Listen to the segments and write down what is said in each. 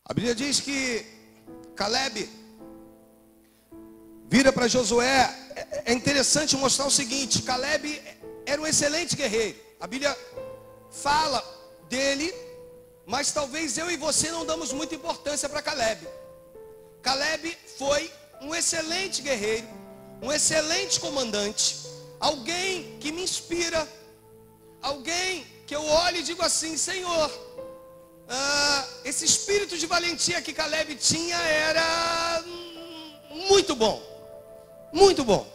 A Bíblia diz que Caleb vira para Josué. É interessante mostrar o seguinte: Caleb era um excelente guerreiro. A Bíblia fala dele, mas talvez eu e você não damos muita importância para Caleb. Caleb foi um excelente guerreiro, um excelente comandante, alguém que me inspira, alguém que eu olho e digo assim: Senhor, esse espírito de valentia que Caleb tinha era muito bom, muito bom.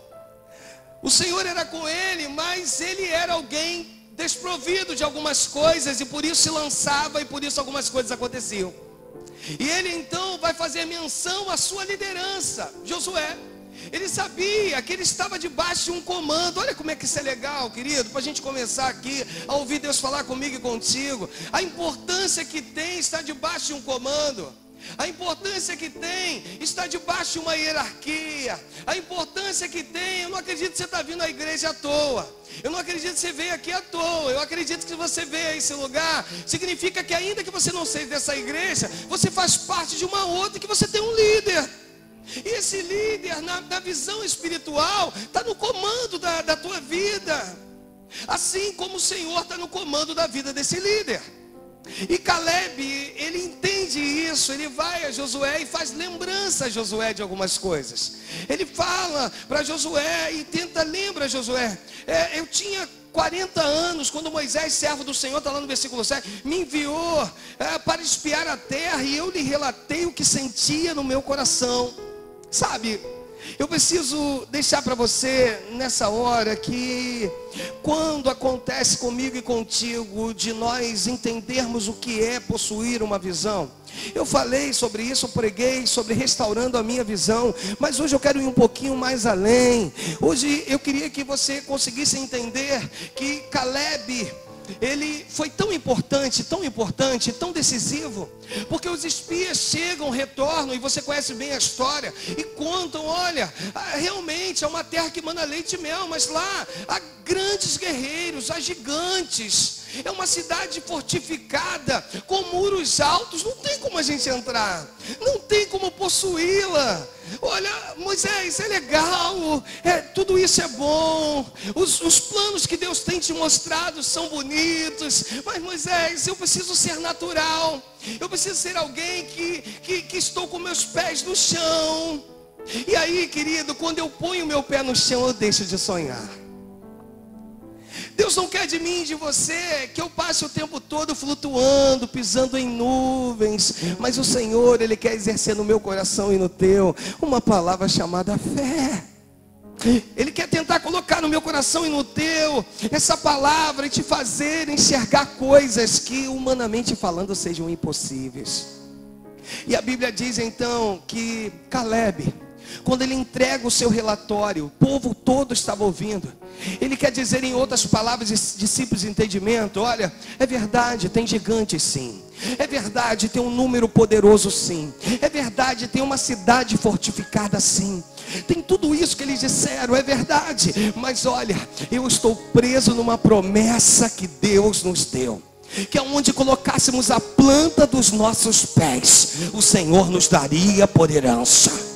O Senhor era com ele, mas ele era alguém desprovido de algumas coisas, e por isso se lançava, e por isso algumas coisas aconteciam. E ele então vai fazer menção à sua liderança, Josué. Ele sabia que ele estava debaixo de um comando. Olha como é que isso é legal, querido, para a gente começar aqui a ouvir Deus falar comigo e contigo. A importância que tem estar debaixo de um comando. A importância que tem estar debaixo de uma hierarquia. A importância que tem, eu não acredito que você está vindo à igreja à toa. Eu não acredito que você veio aqui à toa. Eu acredito que você veio a esse lugar, significa que ainda que você não seja dessa igreja, você faz parte de uma outra, que você tem um líder. E esse líder, na visão espiritual, está no comando da tua vida. Assim como o Senhor está no comando da vida desse líder. E Caleb, ele entende isso. Ele vai a Josué e faz lembrança a Josué de algumas coisas. Ele fala para Josué e lembra Josué: eu tinha 40 anos quando Moisés, servo do Senhor, está lá no versículo 7, me enviou para espiar a terra, e eu lhe relatei o que sentia no meu coração. Sabe, eu preciso deixar para você nessa hora que quando acontece comigo e contigo de nós entendermos o que é possuir uma visão, eu falei sobre isso, eu preguei sobre restaurando a minha visão, mas hoje eu quero ir um pouquinho mais além. Hoje eu queria que você conseguisse entender que Caleb, ele foi tão importante, tão decisivo, porque os espias chegam, retornam, e você conhece bem a história, e contam: olha, realmente é uma terra que mana leite e mel, mas lá há grandes guerreiros, há gigantes, é uma cidade fortificada, com muros altos, não tem como a gente entrar, não tem como possuí-la. Olha, Moisés, é legal, tudo isso é bom, os planos que Deus tem te mostrado são bonitos, mas Moisés, eu preciso ser natural, eu preciso ser alguém que estou com meus pés no chão. E aí, querido, quando eu ponho meu pé no chão, eu deixo de sonhar. Deus não quer de mim e de você que eu passe o tempo todo flutuando, pisando em nuvens, mas o Senhor, Ele quer exercer no meu coração e no teu uma palavra chamada fé. Ele quer tentar colocar no meu coração e no teu essa palavra e te fazer enxergar coisas que, humanamente falando, sejam impossíveis. E a Bíblia diz então que Caleb, quando ele entrega o seu relatório, o povo todo estava ouvindo. Ele quer dizer, em outras palavras de simples entendimento: olha, é verdade, tem gigantes sim. É verdade, tem um número poderoso sim. É verdade, tem uma cidade fortificada sim. Tem tudo isso que eles disseram, é verdade. Mas olha, eu estou preso numa promessa que Deus nos deu, que aonde colocássemos a planta dos nossos pés, o Senhor nos daria por herança.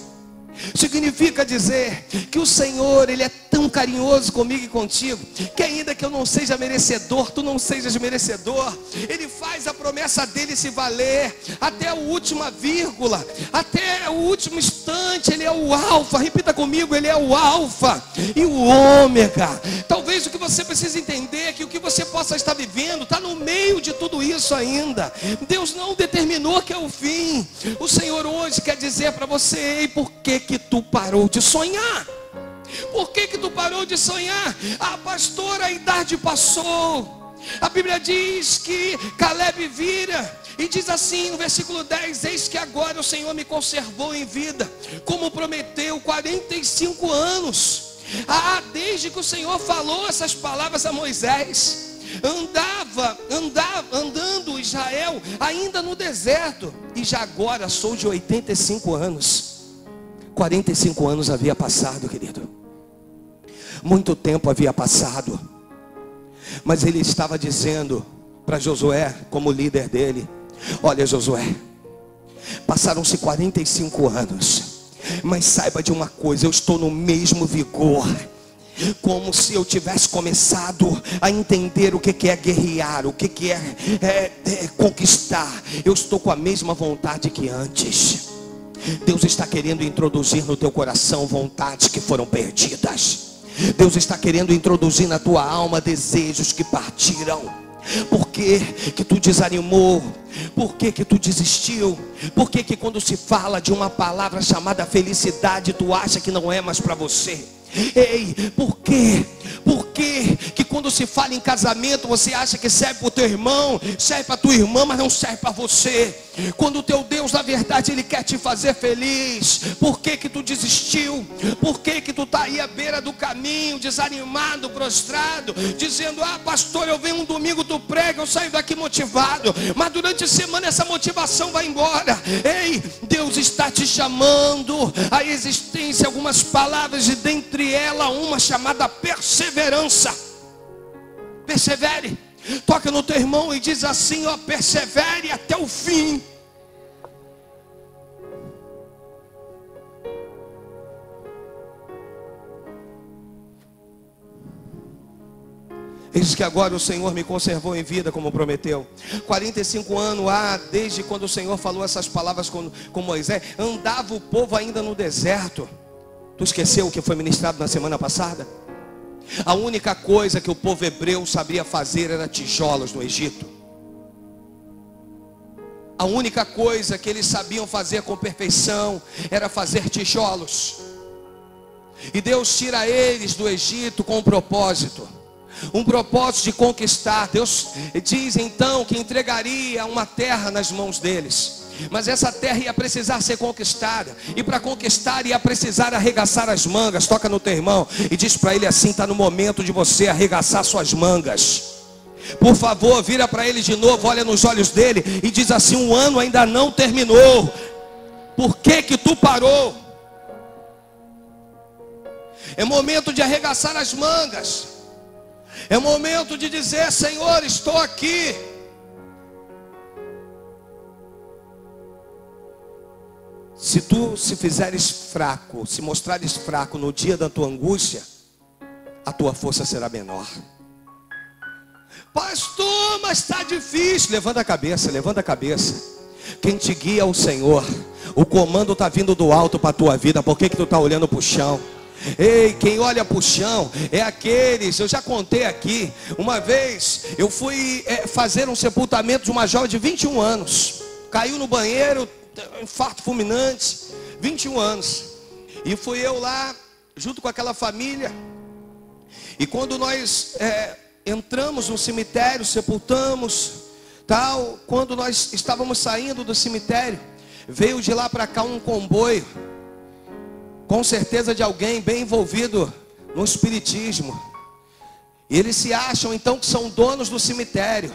Significa dizer que o Senhor, Ele é tão carinhoso comigo e contigo, que ainda que eu não seja merecedor, tu não sejas merecedor, Ele faz a promessa dele se valer até a última vírgula, até o último instante. Ele é o alfa, repita comigo: Ele é o alfa e o ômega. Talvez o que você precisa entender é que o que você possa estar vivendo está no meio de tudo isso ainda. Deus não determinou que é o fim. O Senhor hoje quer dizer para você: ei, por que tu parou de sonhar? Por que tu parou de sonhar? Ah, pastor, a idade passou. A Bíblia diz que Caleb vira e diz assim no versículo 10: eis que agora o Senhor me conservou em vida, como prometeu, 45 anos. Desde que o Senhor falou essas palavras a Moisés. Andando Israel ainda no deserto, e já agora sou de 85 anos. 45 anos havia passado, querido. Muito tempo havia passado. Mas ele estava dizendo para Josué, como líder dele: olha, Josué, Passaram-se 45 anos. Mas saiba de uma coisa, eu estou no mesmo vigor, como se eu tivesse começado a entender o que é guerrear, o que é conquistar. Eu estou com a mesma vontade que antes. Deus está querendo introduzir no teu coração vontades que foram perdidas. Deus está querendo introduzir na tua alma desejos que partiram. Por que que tu desanimou? Por que que tu desistiu? Por que que quando se fala de uma palavra chamada felicidade, tu acha que não é mais para você? Ei, por quê? Por que que quando se fala em casamento, você acha que serve para o teu irmão, serve para a tua irmã, mas não serve para você? Quando o teu Deus, na verdade, Ele quer te fazer feliz. Por que que tu desistiu? Por que que tu está aí à beira do caminho, desanimado, prostrado, dizendo: ah, pastor, eu venho um domingo, tu prega, eu saio daqui motivado, mas durante a semana essa motivação vai embora. Ei, Deus está te chamando à existência algumas palavras, e dentre elas uma chamada perseverança. Persevere. Toca no teu irmão e diz assim: ó, persevere até o fim. Eis que agora o Senhor me conservou em vida, como prometeu. 45 anos desde quando o Senhor falou essas palavras com Moisés. Andava o povo ainda no deserto. Tu esqueceu o que foi ministrado na semana passada? A única coisa que o povo hebreu sabia fazer era tijolos no Egito. A única coisa que eles sabiam fazer com perfeição era fazer tijolos. E Deus tira eles do Egito com um propósito de conquistar. Deus diz então que entregaria uma terra nas mãos deles, mas essa terra ia precisar ser conquistada, e para conquistar ia precisar arregaçar as mangas. Toca no teu irmão e diz para ele assim: está no momento de você arregaçar suas mangas. Por favor, vira para ele de novo, olha nos olhos dele e diz assim: um ano ainda não terminou. Por que que tu parou? É momento de arregaçar as mangas. É momento de dizer: Senhor, estou aqui. Se tu se fizeres fraco, se mostrares fraco no dia da tua angústia, a tua força será menor. Pastor, mas está difícil. Levanta a cabeça, levanta a cabeça. Quem te guia é o Senhor. O comando está vindo do alto para a tua vida. Por que que tu está olhando para o chão? Ei, quem olha para o chão é aqueles, eu já contei aqui. Uma vez eu fui fazer um sepultamento de uma jovem de 21 anos. Caiu no banheiro, infarto fulminante, 21 anos. E fui eu lá, junto com aquela família. E quando nós entramos no cemitério, sepultamos, tal, quando nós estávamos saindo do cemitério, veio de lá para cá um comboio, com certeza de alguém bem envolvido no espiritismo. E eles se acham então que são donos do cemitério.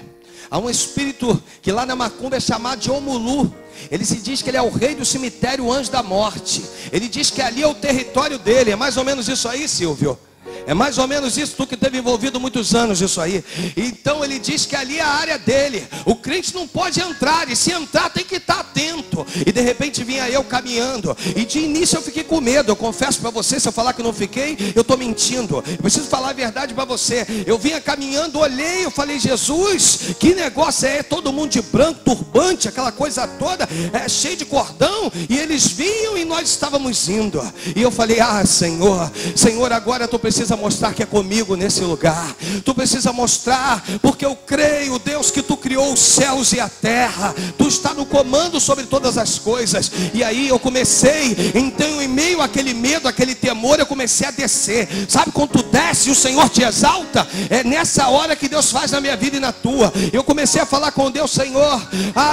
Há um espírito que lá na macumba é chamado de Omulu. Ele se diz que ele é o rei do cemitério, o anjo da morte. Ele diz que ali é o território dele. É mais ou menos isso aí, Silvio? É mais ou menos isso, tu que teve envolvido muitos anos nisso aí. Então ele diz que ali é a área dele. O crente não pode entrar, e se entrar tem que estar atento. E de repente vinha eu caminhando, e de início eu fiquei com medo. Eu confesso para você, se eu falar que não fiquei, eu estou mentindo. Eu preciso falar a verdade para você. Eu vinha caminhando, olhei, eu falei: Jesus, que negócio é? Todo mundo de branco, turbante, aquela coisa toda, cheio de cordão. E eles vinham e nós estávamos indo. E eu falei: ah, Senhor, agora tu precisa mostrar que é comigo nesse lugar. Tu precisa mostrar, porque eu creio, Deus, que tu criou os céus e a terra. Tu está no comando sobre todas as coisas. E aí eu comecei, então em meio àquele medo, aquele temor, eu comecei a descer. Sabe quando tu desce e o Senhor te exalta? É nessa hora que Deus faz na minha vida e na tua. Eu comecei a falar com Deus: Senhor,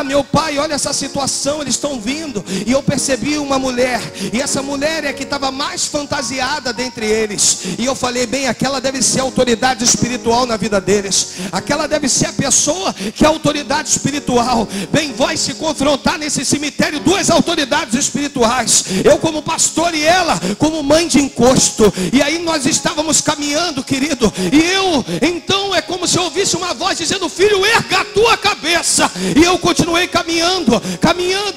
meu Pai, olha essa situação, eles estão vindo. E eu percebi uma mulher, e essa mulher é que estava mais fantasiada dentre eles. E eu falei: bem, aquela deve ser a autoridade espiritual na vida deles. Aquela deve ser a pessoa que é a autoridade espiritual. Bem, vai se confrontar nesse cemitério duas autoridades espirituais. Eu como pastor e ela como mãe de encosto. E aí nós estávamos caminhando, querido. E eu, então, é como se eu ouvisse uma voz dizendo: filho, erga a tua cabeça. E eu continuei caminhando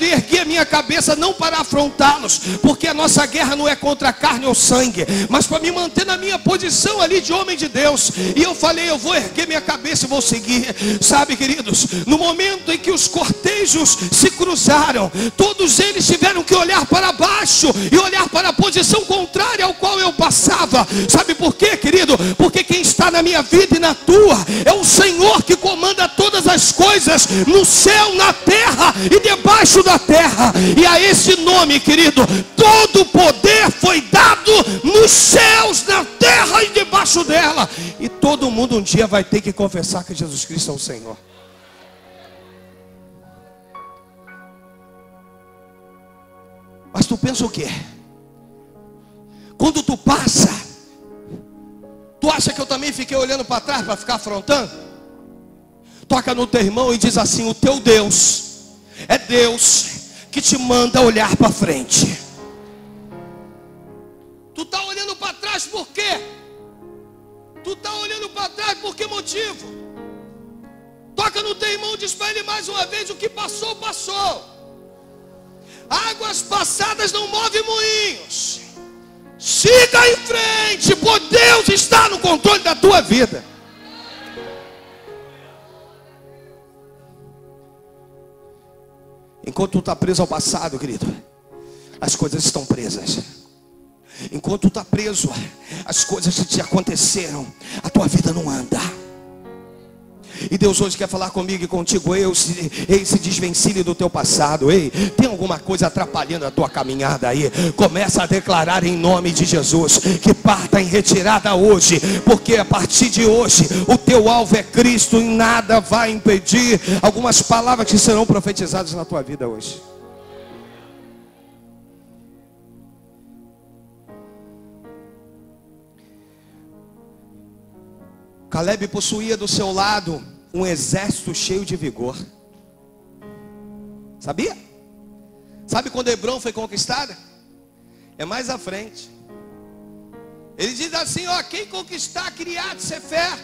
e ergui a minha cabeça não para afrontá-los, porque a nossa guerra não é contra a carne ou sangue, mas para me manter na minha posição ali de homem de Deus. E eu falei, eu vou erguer minha cabeça e vou seguir. Sabe, queridos, no momento em que os cortejos se cruzaram, todos eles tiveram que olhar para baixo e olhar para a posição contrária ao qual eu passava. Sabe por quê, querido? Porque quem está na minha vida e na tua é o Senhor que comanda todas as coisas no céu, na terra e debaixo da terra. E a esse nome, querido, todo o poder foi dado nos céus, na terra e debaixo dela. E todo mundo um dia vai ter que confessar que Jesus Cristo é o Senhor. Mas tu pensa o quê? Quando tu passa, tu acha que eu também fiquei olhando para trás para ficar afrontando? Toca no teu irmão e diz assim: o teu Deus é Deus que te manda olhar para frente. Tu está olhando para trás por quê? Tu está olhando para trás por que motivo? Toca no teu irmão e diz para ele mais uma vez: o que passou, passou. Águas passadas não movem moinhos. Siga em frente, pois Deus está no controle da tua vida. Enquanto tu está preso ao passado, querido, as coisas estão presas. Enquanto tu está preso às coisas que te aconteceram, a tua vida não anda. E Deus hoje quer falar comigo e contigo. Ei, se desvencilhe do teu passado. Ei, tem alguma coisa atrapalhando a tua caminhada aí? Começa a declarar em nome de Jesus que parta em retirada hoje, porque a partir de hoje o teu alvo é Cristo e nada vai impedir algumas palavras que serão profetizadas na tua vida hoje. Caleb possuía do seu lado um exército cheio de vigor. Sabia? Sabe quando Hebron foi conquistada? É mais à frente. Ele diz assim: ó, quem conquistar Criat Sefer,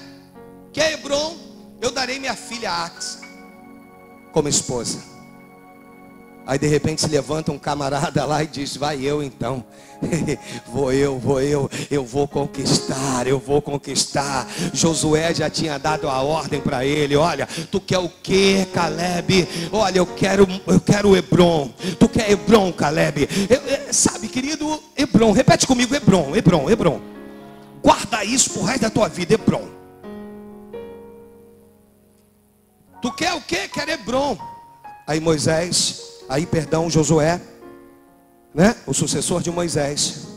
que é Hebron, eu darei minha filha Axa como esposa. Aí de repente se levanta um camarada lá e diz: vai eu então. eu vou conquistar. Josué já tinha dado a ordem para ele: olha, tu quer o que, Caleb? Olha, eu quero Hebron. Tu quer Hebron, Caleb? Sabe, querido, Hebron, repete comigo: Hebron. Guarda isso pro resto da tua vida, Hebron. Tu quer o que? Quer Hebron. Aí Josué, né, o sucessor de Moisés,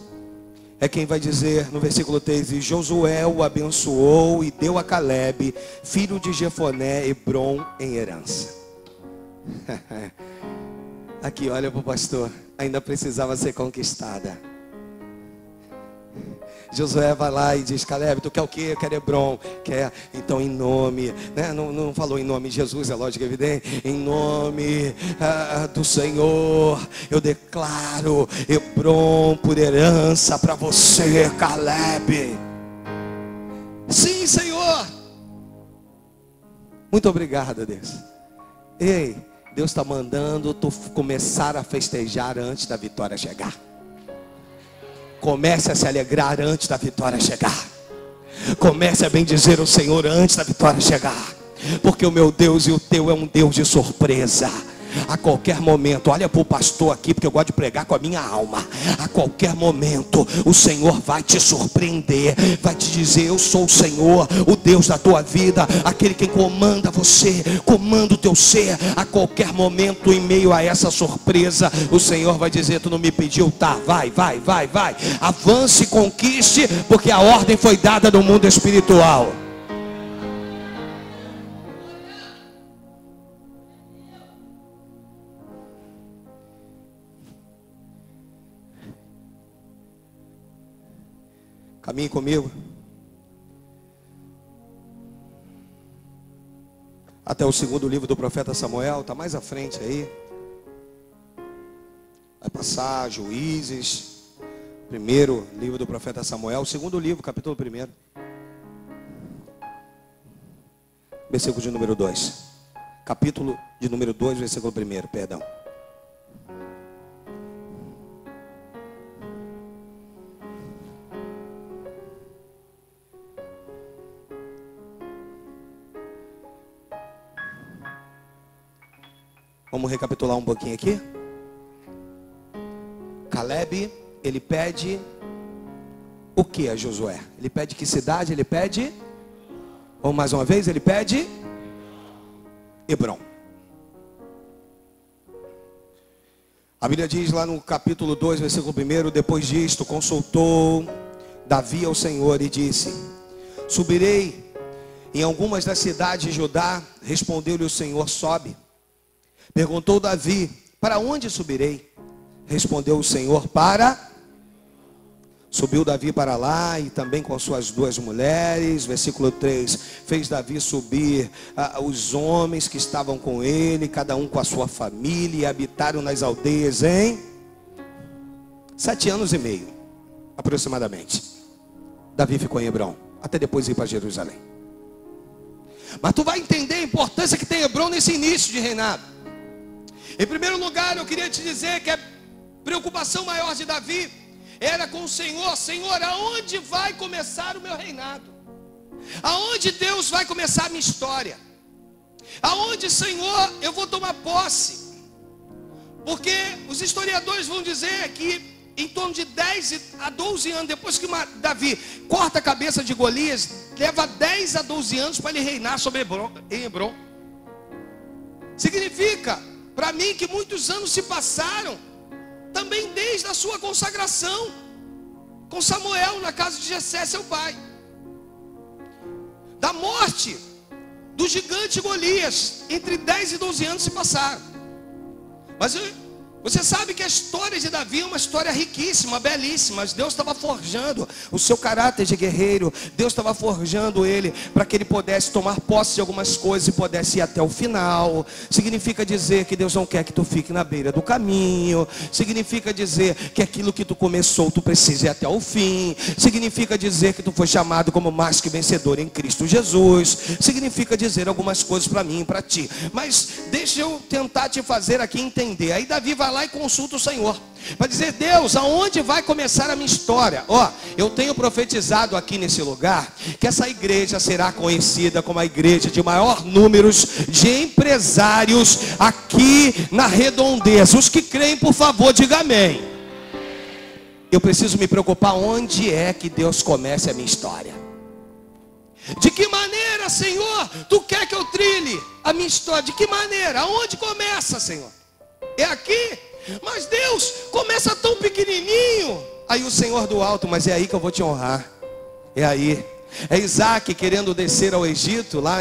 é quem vai dizer no versículo 3: e Josué o abençoou e deu a Caleb, filho de Jefoné, Hebron em herança. Aqui, olha para o pastor, ainda precisava ser conquistada. Josué vai lá e diz: Caleb, tu quer o quê? Eu quero Hebron. Quer? Então em nome, né? não falou em nome de Jesus, é lógico, evidente. Em nome do Senhor, eu declaro Hebron por herança para você, Caleb. Sim, Senhor. Muito obrigado, Deus. Ei, Deus está mandando tu começar a festejar antes da vitória chegar. Comece a se alegrar antes da vitória chegar. Comece a bendizer o Senhor antes da vitória chegar. Porque o meu Deus e o teu é um Deus de surpresa. A qualquer momento, olha para o pastor aqui, porque eu gosto de pregar com a minha alma. A qualquer momento o Senhor vai te surpreender, vai te dizer: eu sou o Senhor, o Deus da tua vida, aquele que comanda você, comanda o teu ser. A qualquer momento, em meio a essa surpresa, o Senhor vai dizer: tu não me pediu? Tá, vai, avance, conquiste, porque a ordem foi dada no mundo espiritual. Caminhe comigo até o segundo livro do profeta Samuel. Está mais à frente aí. Vai passar Juízes, primeiro livro do profeta Samuel, segundo livro, capítulo 1, versículo de número 2. Capítulo de número 2, versículo 1, perdão. Vamos recapitular um pouquinho aqui. Caleb, ele pede o que a Josué? Ele pede que cidade? Ele pede, ou mais uma vez, ele pede Hebrom. A Bíblia diz lá no capítulo 2, versículo 1: depois disto consultou Davi ao Senhor e disse: subirei em algumas das cidades de Judá. Respondeu-lhe o Senhor: sobe. Perguntou Davi: para onde subirei? Respondeu o Senhor: para... Subiu Davi para lá e também com suas 2 mulheres. Versículo 3: fez Davi subir os homens que estavam com ele, cada um com a sua família, e habitaram nas aldeias em 7 anos e meio, aproximadamente. Davi ficou em Hebrom, até depois ir para Jerusalém. Mas tu vai entender a importância que tem Hebrom nesse início de reinado. Em primeiro lugar, eu queria te dizer que a preocupação maior de Davi era com o Senhor. Senhor, aonde vai começar o meu reinado? Aonde Deus vai começar a minha história? Aonde, Senhor, eu vou tomar posse? Porque os historiadores vão dizer que em torno de 10 a 12 anos depois que Davi corta a cabeça de Golias, leva 10 a 12 anos para ele reinar sobre Hebrom. Significa para mim que muitos anos se passaram, também desde a sua consagração com Samuel na casa de Jessé, seu pai, da morte do gigante Golias. Entre 10 e 12 anos se passaram. Mas você sabe que a história de Davi é uma história riquíssima, belíssima. Deus estava forjando o seu caráter de guerreiro. Deus estava forjando ele para que ele pudesse tomar posse de algumas coisas e pudesse ir até o final. Significa dizer que Deus não quer que tu fique na beira do caminho. Significa dizer que aquilo que tu começou, tu precisa ir até o fim. Significa dizer que tu foi chamado como mais que vencedor em Cristo Jesus. Significa dizer algumas coisas para mim e para ti. Mas deixa eu tentar te fazer aqui entender. Aí Davi vai lá e consulta o Senhor para dizer: Deus, aonde vai começar a minha história? Eu tenho profetizado aqui nesse lugar que essa igreja será conhecida como a igreja de maior número de empresários aqui na redondeza. Os que creem, por favor, diga amém. Eu preciso me preocupar onde é que Deus comece a minha história. De que maneira, Senhor, tu quer que eu trilhe a minha história? De que maneira? Aonde começa, Senhor? É aqui? Mas Deus, começa tão pequenininho. Aí o Senhor do alto: mas é aí que eu vou te honrar. É aí. É Isaac querendo descer ao Egito, lá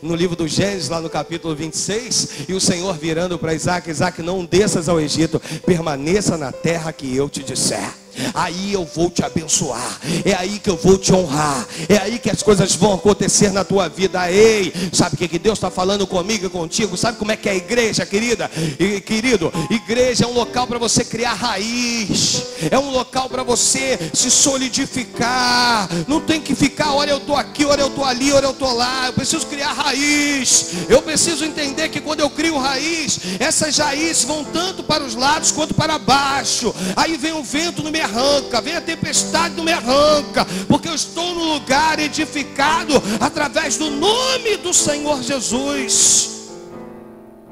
no livro do Gênesis, lá no capítulo 26. E o Senhor virando para Isaac: Isaac, não desças ao Egito, permaneça na terra que eu te disser. Aí eu vou te abençoar. É aí que eu vou te honrar. É aí que as coisas vão acontecer na tua vida. Ei, sabe o que Deus está falando comigo e contigo? Sabe como é que é a igreja, querida e querido? Igreja é um local para você criar raiz. É um local para você se solidificar. Não tem que ficar: olha, eu estou aqui, olha, eu estou ali, olha, eu estou lá. Eu preciso criar raiz. Eu preciso entender que quando eu crio raiz, essas raízes vão tanto para os lados quanto para baixo. Aí vem o vento no meu arranca, vem a tempestade, não me arranca, porque eu estou no lugar edificado através do nome do Senhor Jesus.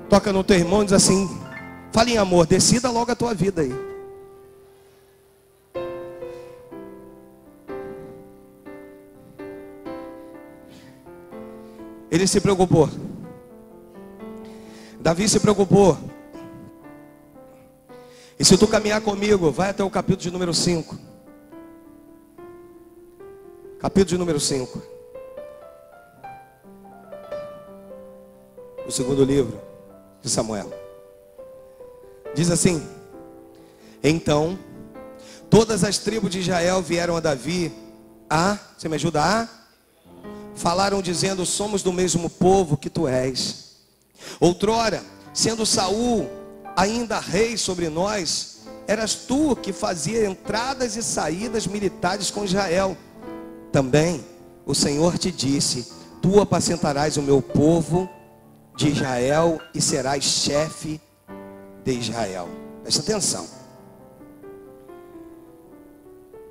Toca no teu irmão e diz assim: fala em amor, decida logo a tua vida aí. Ele se preocupou. Davi se preocupou. E se tu caminhar comigo, vai até o capítulo de número 5. Capítulo de número 5. O segundo livro de Samuel. Diz assim: então, todas as tribos de Israel vieram a Davi. Você me ajuda? Falaram dizendo: somos do mesmo povo que tu és. Outrora, sendo Saul ainda rei sobre nós, eras tu que fazia entradas e saídas militares com Israel. Também o Senhor te disse: tu apacentarás o meu povo de Israel e serás chefe de Israel. Presta atenção.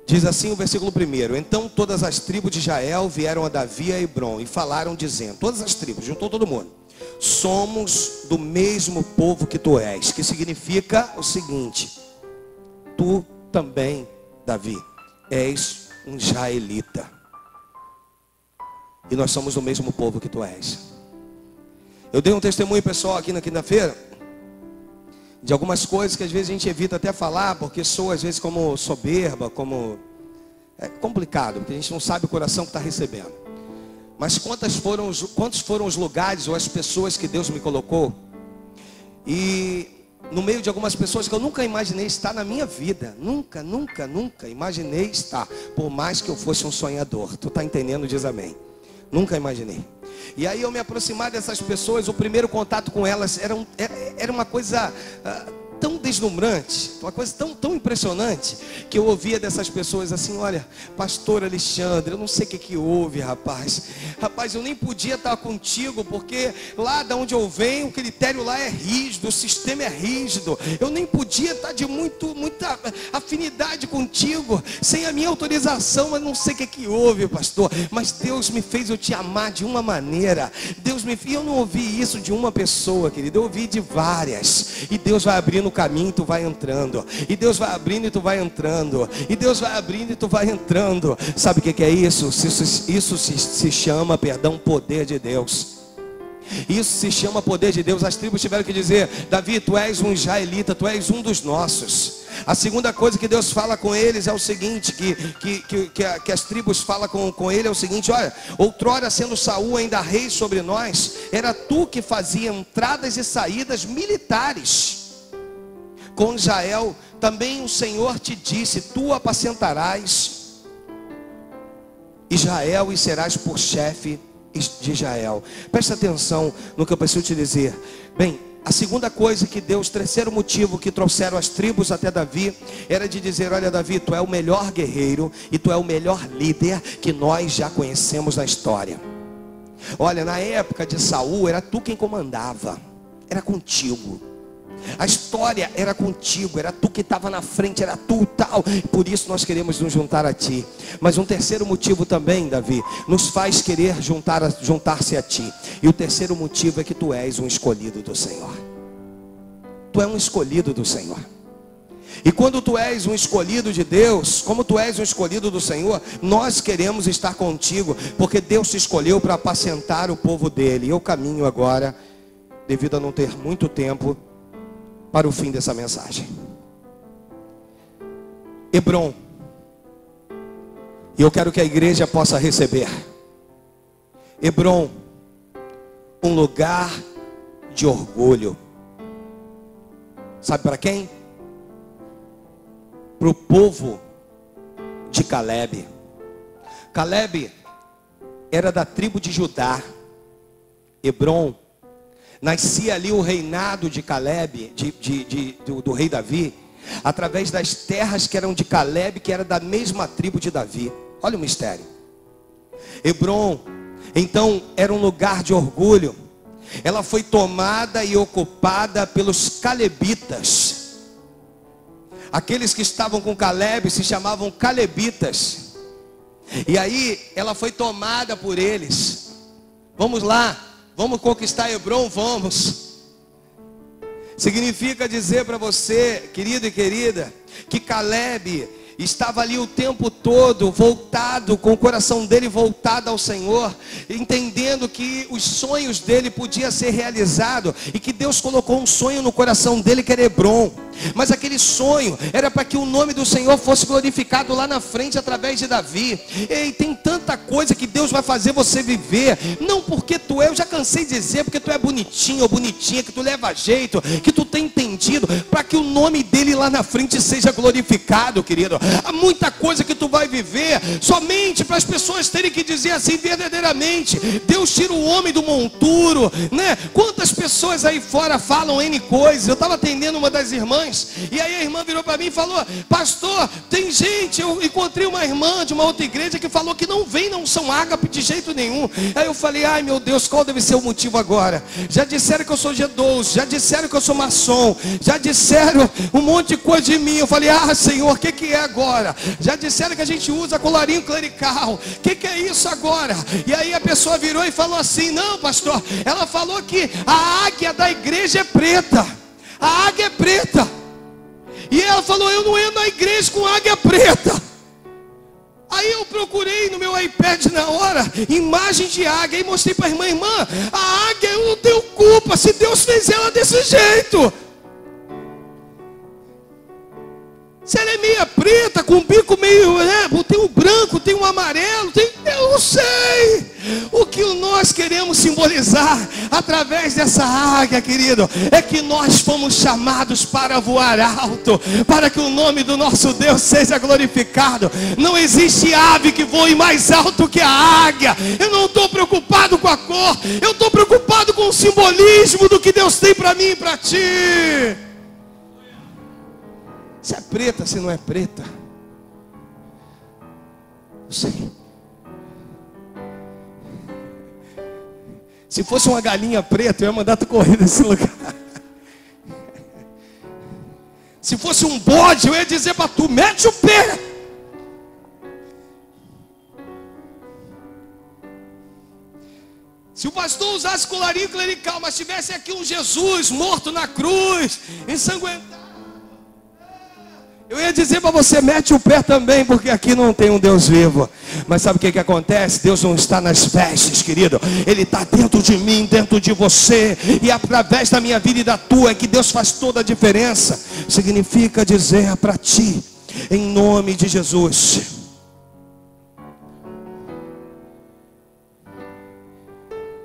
Diz assim o versículo 1: então todas as tribos de Israel vieram a Davi a Hebrom e falaram dizendo, todas as tribos, juntou todo mundo: somos do mesmo povo que tu és, que significa o seguinte: tu também, Davi, és um israelita, e nós somos do mesmo povo que tu és. Eu dei um testemunho pessoal aqui na quinta-feira de algumas coisas que às vezes a gente evita até falar, porque soa às vezes como soberba, como... É complicado, porque a gente não sabe o coração que está recebendo. Mas quantos foram os lugares ou as pessoas que Deus me colocou, e no meio de algumas pessoas que eu nunca imaginei estar na minha vida. Nunca imaginei estar, por mais que eu fosse um sonhador. Tu está entendendo? Diz amém. Nunca imaginei. E aí eu me aproximar dessas pessoas, o primeiro contato com elas era uma coisa tão deslumbrante, uma coisa tão impressionante, que eu ouvia dessas pessoas assim: olha, pastor Alexandre, eu não sei o que houve, rapaz, eu nem podia estar contigo, porque lá de onde eu venho, o critério lá é rígido, o sistema é rígido, eu nem podia estar de muita afinidade contigo, sem a minha autorização, mas não sei o que houve, pastor, mas Deus me fez eu te amar de uma maneira, e eu não ouvi isso de uma pessoa, querido, eu ouvi de várias, e Deus vai abrindo o caminho e tu vai entrando, e Deus vai abrindo e tu vai entrando, e Deus vai abrindo e tu vai entrando. Sabe o que é isso? Isso se chama, poder de Deus. Isso se chama poder de Deus. As tribos tiveram que dizer: Davi, tu és um israelita, tu és um dos nossos. A segunda coisa que Deus fala com eles é o seguinte, que as tribos falam com ele é o seguinte: olha, outrora sendo Saul ainda rei sobre nós, era tu que fazia entradas e saídas militares com Israel. Também o Senhor te disse: tu apacentarás Israel e serás por chefe de Israel. Presta atenção no que eu preciso te dizer. Bem, a segunda coisa que Deus, terceiro motivo que trouxeram as tribos até Davi, era de dizer: olha, Davi, tu é o melhor guerreiro e tu é o melhor líder que nós já conhecemos na história. Olha, na época de Saul, era tu quem comandava, era contigo. A história era contigo, era tu que estava na frente, era tu tal. Por isso nós queremos nos juntar a ti. Mas um terceiro motivo também, Davi, nos faz querer juntar-se a ti. E o terceiro motivo é que tu és um escolhido do Senhor. Tu és um escolhido do Senhor. E quando tu és um escolhido de Deus, como tu és um escolhido do Senhor, nós queremos estar contigo, porque Deus te escolheu para apacentar o povo dele. Eu caminho agora, devido a não ter muito tempo, para o fim dessa mensagem. Hebrom. E eu quero que a igreja possa receber. Hebrom, um lugar de orgulho. Sabe para quem? Para o povo de Caleb. Caleb era da tribo de Judá. Hebrom, nascia ali o reinado de Caleb, do rei Davi, através das terras que eram de Caleb, que era da mesma tribo de Davi. Olha o mistério. Hebrom, então, era um lugar de orgulho. Ela foi tomada e ocupada pelos calebitas. Aqueles que estavam com Caleb se chamavam calebitas. E aí, ela foi tomada por eles. Vamos lá. Vamos conquistar Hebrom, vamos. Significa dizer para você, querido e querida, que Caleb estava ali o tempo todo voltado, com o coração dele voltado ao Senhor, entendendo que os sonhos dele podiam ser realizados, e que Deus colocou um sonho no coração dele, que era Hebrom. Mas aquele sonho era para que o nome do Senhor fosse glorificado lá na frente através de Davi. E tem tanta coisa que Deus vai fazer você viver, não porque tu é, eu já cansei de dizer, porque tu é bonitinho ou bonitinha, que tu leva jeito, que tu tem entendido, para que o nome dele lá na frente seja glorificado, querido. Há muita coisa que tu vai viver somente para as pessoas terem que dizer assim: verdadeiramente Deus tira o homem do monturo, né? Quantas pessoas aí fora falam N coisas. Eu estava atendendo uma das irmãs situações. E aí a irmã virou para mim e falou: pastor, tem gente, eu encontrei uma irmã de uma outra igreja que falou que não vem na unção ágape de jeito nenhum. Aí eu falei: ai meu Deus, qual deve ser o motivo agora? Já disseram que eu sou G12, já disseram que eu sou maçom, já disseram um monte de coisa de mim. Eu falei: ah Senhor, o que é agora? Já disseram que a gente usa colarinho clerical, o que é isso agora? E aí a pessoa virou e falou assim: não pastor, ela falou que a águia da igreja é preta, a águia é preta. E ela falou: eu não entro na igreja com águia preta. Aí eu procurei no meu iPad na hora imagem de águia e mostrei para a irmã: irmã, a águia eu não tenho culpa se Deus fez ela desse jeito. Se ela é meia preta, com o bico meio, né, tem um branco, tem um amarelo, eu não sei. O que nós queremos simbolizar através dessa águia, querido, é que nós fomos chamados para voar alto, para que o nome do nosso Deus seja glorificado. Não existe ave que voe mais alto que a águia. Eu não estou preocupado com a cor, eu estou preocupado com o simbolismo do que Deus tem para mim e para ti. Se é preta, se não é preta, não sei. Se fosse uma galinha preta, eu ia mandar tu correr desse lugar. Se fosse um bode, eu ia dizer para tu: mete o pé. Se o pastor usasse colarinho clerical, mas tivesse aqui um Jesus morto na cruz, ensanguentado, eu ia dizer para você: mete o pé também, porque aqui não tem um Deus vivo. Mas sabe o que acontece? Deus não está nas vestes, querido. Ele está dentro de mim, dentro de você. E através da minha vida e da tua é que Deus faz toda a diferença. Significa dizer para ti, em nome de Jesus: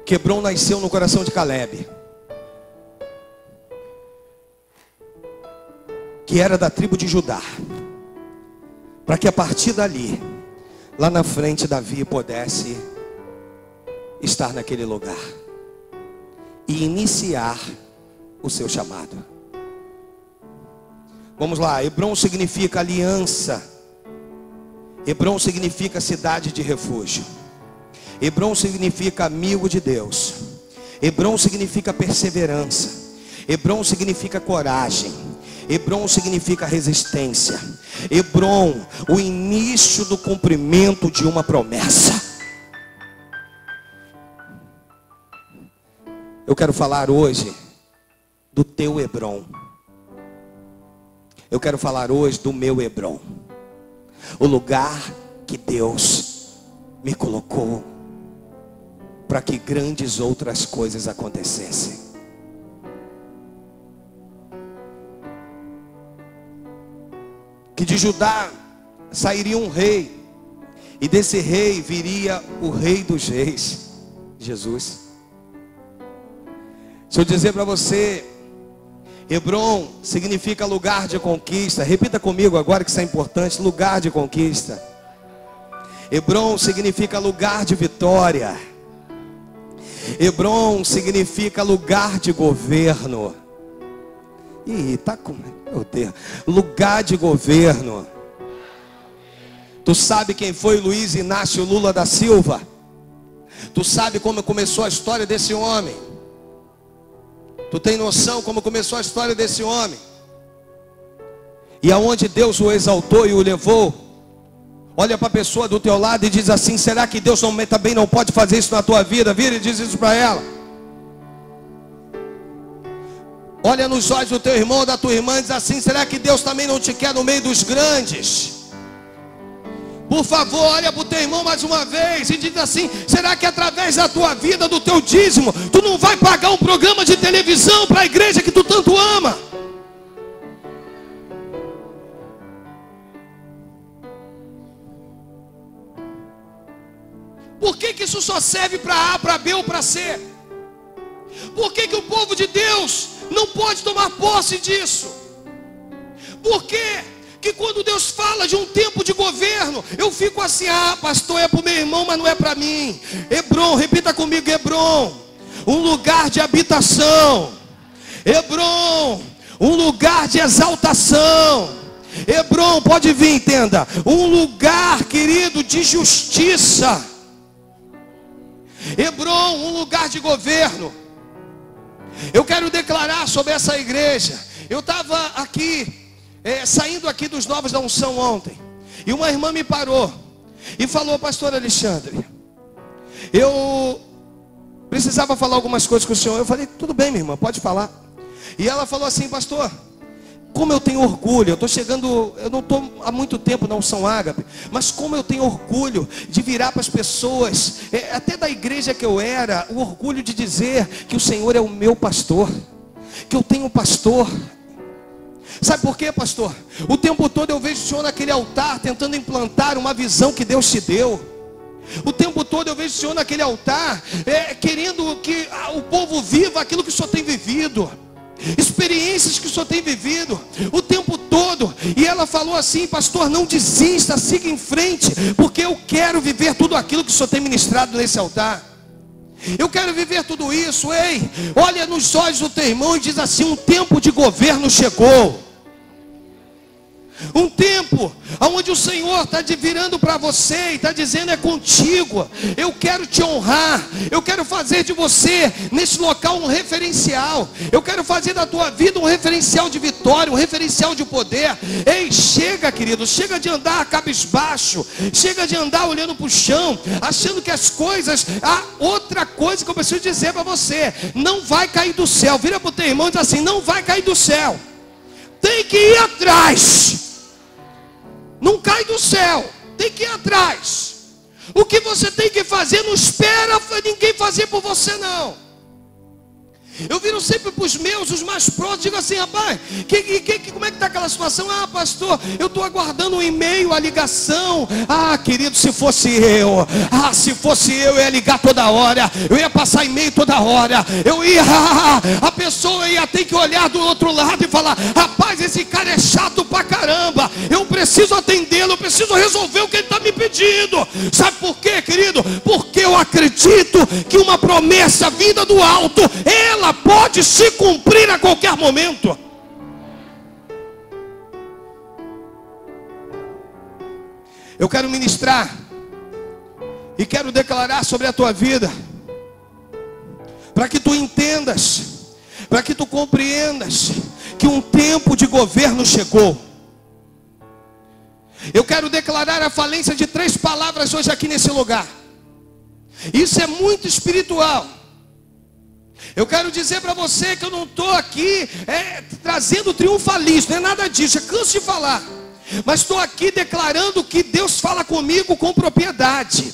que Hebron nasceu no coração de Caleb, que era da tribo de Judá, para que a partir dali, lá na frente, Davi pudesse estar naquele lugar e iniciar o seu chamado. Vamos lá. Hebron significa aliança. Hebron significa cidade de refúgio. Hebron significa amigo de Deus. Hebron significa perseverança. Hebron significa coragem. Hebron significa resistência. Hebron, o início do cumprimento de uma promessa. Eu quero falar hoje do teu Hebron. Eu quero falar hoje do meu Hebron. O lugar que Deus me colocou para que grandes outras coisas acontecessem. Que de Judá sairia um rei, e desse rei viria o rei dos reis, Jesus. Deixa eu dizer para você, Hebron significa lugar de conquista. Repita comigo agora que isso é importante: lugar de conquista. Hebron significa lugar de vitória. Hebron significa lugar de governo. Ih, tá com... Meu Deus. Lugar de governo. Tu sabe quem foi Luiz Inácio Lula da Silva? Tu sabe como começou a história desse homem? Tu tem noção como começou a história desse homem? E aonde Deus o exaltou e o levou? Olha para a pessoa do teu lado e diz assim: será que Deus também não pode fazer isso na tua vida? Vira e diz isso para ela. Olha nos olhos do teu irmão ou da tua irmã e diz assim: será que Deus também não te quer no meio dos grandes? Por favor, olha para o teu irmão mais uma vez e diz assim: será que através da tua vida, do teu dízimo, tu não vai pagar um programa de televisão para a igreja que tu tanto ama? Por que isso só serve para A, para B ou para C? Por que o povo de Deus não pode tomar posse disso? Por que quando Deus fala de um tempo de governo, eu fico assim: ah, pastor, é para o meu irmão, mas não é para mim? Hebron, repita comigo: Hebron, um lugar de habitação. Hebron, um lugar de exaltação. Hebrom, pode vir, entenda, um lugar, querido, de justiça. Hebrom, um lugar de governo. Eu quero declarar sobre essa igreja. Eu estava aqui, saindo aqui dos Novos da Unção ontem, e uma irmã me parou e falou: pastor Alexandre, eu precisava falar algumas coisas com o senhor. Eu falei: tudo bem, minha irmã, pode falar. E ela falou assim: pastor, como eu tenho orgulho, eu não estou há muito tempo na Unção Ágape, mas como eu tenho orgulho de virar para as pessoas, até da igreja que eu era, o orgulho de dizer que o Senhor é o meu pastor, que eu tenho um pastor. Sabe por quê, pastor? O tempo todo eu vejo o senhor naquele altar tentando implantar uma visão que Deus te deu. O tempo todo eu vejo o senhor naquele altar querendo que o povo viva aquilo que o senhor tem vivido, experiências que o senhor tem vivido o tempo todo. E ela falou assim: pastor, não desista, siga em frente, porque eu quero viver tudo aquilo que o senhor tem ministrado nesse altar. Eu quero viver tudo isso. Ei, olha nos olhos do teu irmão e diz assim: um tempo de governo chegou. Um tempo onde o Senhor está virando para você e está dizendo: é contigo, eu quero te honrar, eu quero fazer de você nesse local um referencial, eu quero fazer da tua vida um referencial de vitória, um referencial de poder. Ei, chega, querido, chega de andar cabisbaixo, chega de andar olhando para o chão, achando que as coisas... outra coisa que eu preciso dizer para você: não vai cair do céu. Vira para o teu irmão e diz assim: não vai cair do céu, tem que ir atrás. Não cai do céu, tem que ir atrás. O que você tem que fazer, não espera ninguém fazer por você, não. Eu viro sempre para os meus, os mais próximos, digo assim: rapaz, como é que está aquela situação? Ah, pastor, eu estou aguardando um e-mail, a ligação. Ah, querido, se fosse eu ia ligar toda hora, eu ia passar e-mail toda hora, a pessoa ia ter que olhar do outro lado e falar: rapaz, esse cara é chato pra caramba, eu preciso atendê-lo, eu preciso resolver o que ele está me pedindo. Sabe por quê, querido? Porque eu acredito que uma promessa vinda do alto, ela pode se cumprir a qualquer momento. Eu quero ministrar e quero declarar sobre a tua vida, para que tu entendas, para que tu compreendas que um tempo de governo chegou. Eu quero declarar a falência de 3 palavras hoje aqui nesse lugar. Isso é muito espiritual. Eu quero dizer para você que eu não estou aqui trazendo triunfalismo, não é nada disso, eu canso de falar, mas estou aqui declarando que Deus fala comigo com propriedade.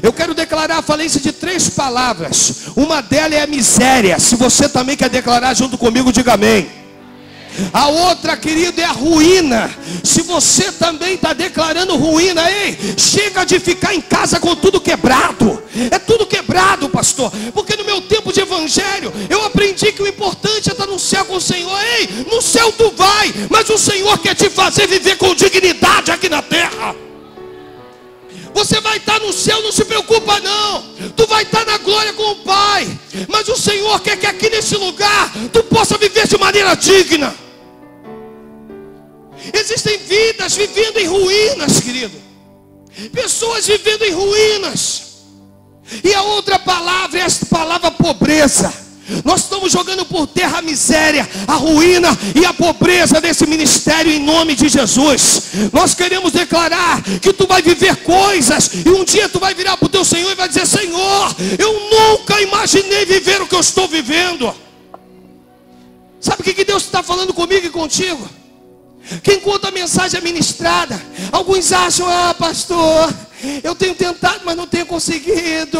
Eu quero declarar a falência de 3 palavras. Uma delas é a miséria. Se você também quer declarar junto comigo, diga amém. A outra, querido, é a ruína. Se você também está declarando ruína, ei, chega de ficar em casa com tudo quebrado. É tudo quebrado, pastor, porque no meu tempo de evangelho eu aprendi que o importante é estar no céu com o Senhor. Ei, no céu tu vai, mas o Senhor quer te fazer viver com dignidade aqui na terra. Você vai estar no céu, não se preocupa não. Tu vai estar na glória com o Pai, mas o Senhor quer que aqui nesse lugar tu possa viver de maneira digna. Existem vidas vivendo em ruínas, querido. Pessoas vivendo em ruínas. E a outra palavra é a palavra pobreza. Nós estamos jogando por terra a miséria, a ruína e a pobreza desse ministério em nome de Jesus. Nós queremos declarar que tu vai viver coisas e um dia tu vai virar para o teu Senhor e vai dizer: Senhor, eu nunca imaginei viver o que eu estou vivendo. Sabe o que Deus está falando comigo e contigo? Que enquanto a mensagem é ministrada, alguns acham: ah, pastor, eu tenho tentado, mas não tenho conseguido.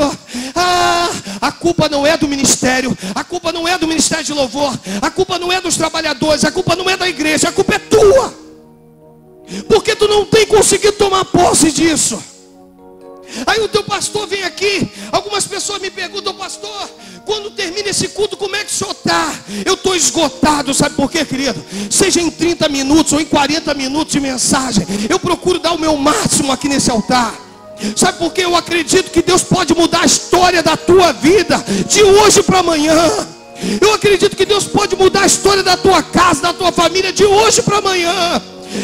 A culpa não é do ministério, a culpa não é do ministério de louvor, a culpa não é dos trabalhadores, a culpa não é da igreja, a culpa é tua, porque tu não tem conseguido tomar posse disso. Aí o teu pastor vem aqui, algumas pessoas me perguntam: pastor, quando termina esse culto, como é que o senhor está? Eu estou esgotado. Sabe por quê, querido? Seja em 30 minutos ou em 40 minutos de mensagem, eu procuro dar o meu máximo aqui nesse altar. Sabe por quê? Eu acredito que Deus pode mudar a história da tua vida de hoje para amanhã. Eu acredito que Deus pode mudar a história da tua casa, da tua família, de hoje para amanhã.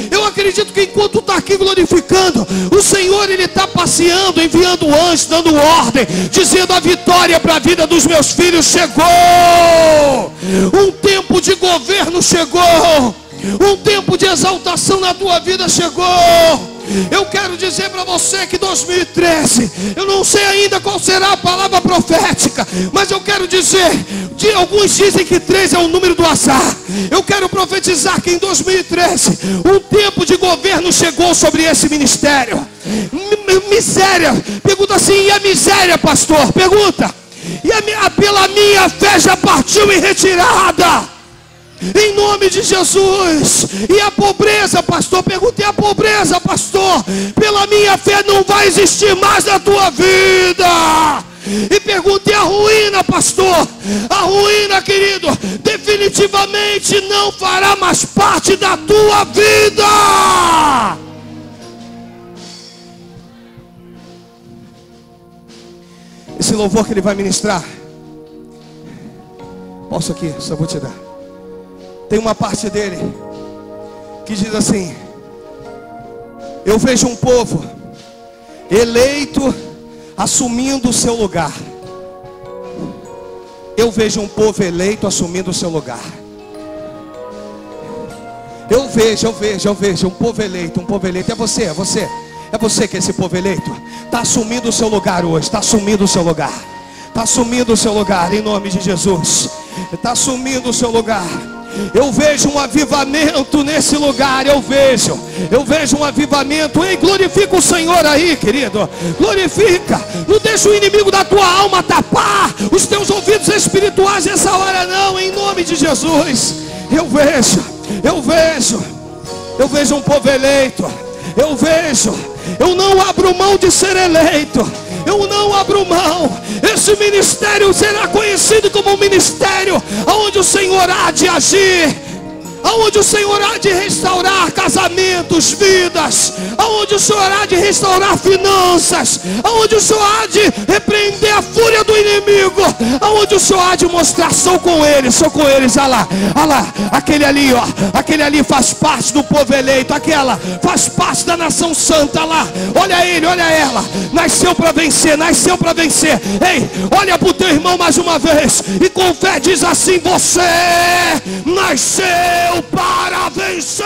Eu acredito que enquanto está aqui glorificando, o Senhor, Ele está passeando, enviando anjos, dando ordem, dizendo: a vitória para a vida dos meus filhos chegou. Um tempo de governo chegou. Um tempo de exaltação na tua vida chegou. Eu quero dizer para você que 2013, eu não sei ainda qual será a palavra profética, mas eu quero dizer, alguns dizem que 3 é o número do azar. Eu quero profetizar que em 2013, um tempo de governo chegou sobre esse ministério. Miséria, pergunta assim: e a miséria, pastor? Pergunta. E pela minha fé já partiu em retirada, em nome de Jesus. E a pobreza, pastor? Perguntei: a pobreza, pastor? Pela minha fé não vai existir mais na tua vida. E perguntei: a ruína, pastor? A ruína, querido, definitivamente não fará mais parte da tua vida. Esse louvor que ele vai ministrar, posso aqui, só vou te dar. Tem uma parte dele que diz assim: eu vejo um povo eleito assumindo o seu lugar. Eu vejo um povo eleito assumindo o seu lugar. Eu vejo um povo eleito, É você que é esse povo eleito. Está assumindo o seu lugar hoje. Está assumindo o seu lugar. Está assumindo o seu lugar em nome de Jesus. Está assumindo o seu lugar. Eu vejo um avivamento nesse lugar. Eu vejo um avivamento. Ei, glorifica o Senhor aí, querido. Glorifica. Não deixa o inimigo da tua alma tapar os teus ouvidos espirituais nessa hora não, em nome de Jesus. Eu vejo um povo eleito. Eu não abro mão de ser eleito. Eu não abro mão. Esse ministério será conhecido como um ministério onde o Senhor há de agir, aonde o Senhor há de restaurar casamentos, vidas, aonde o Senhor há de restaurar finanças, aonde o Senhor há de repreender a fúria do inimigo, aonde o Senhor há de mostrar: sou com eles, olha lá, aquele ali faz parte do povo eleito, aquela faz parte da nação santa lá, olha ele, olha ela, nasceu para vencer. Ei, olha para o teu irmão mais uma vez e com fé diz assim: você nasceu para vencer.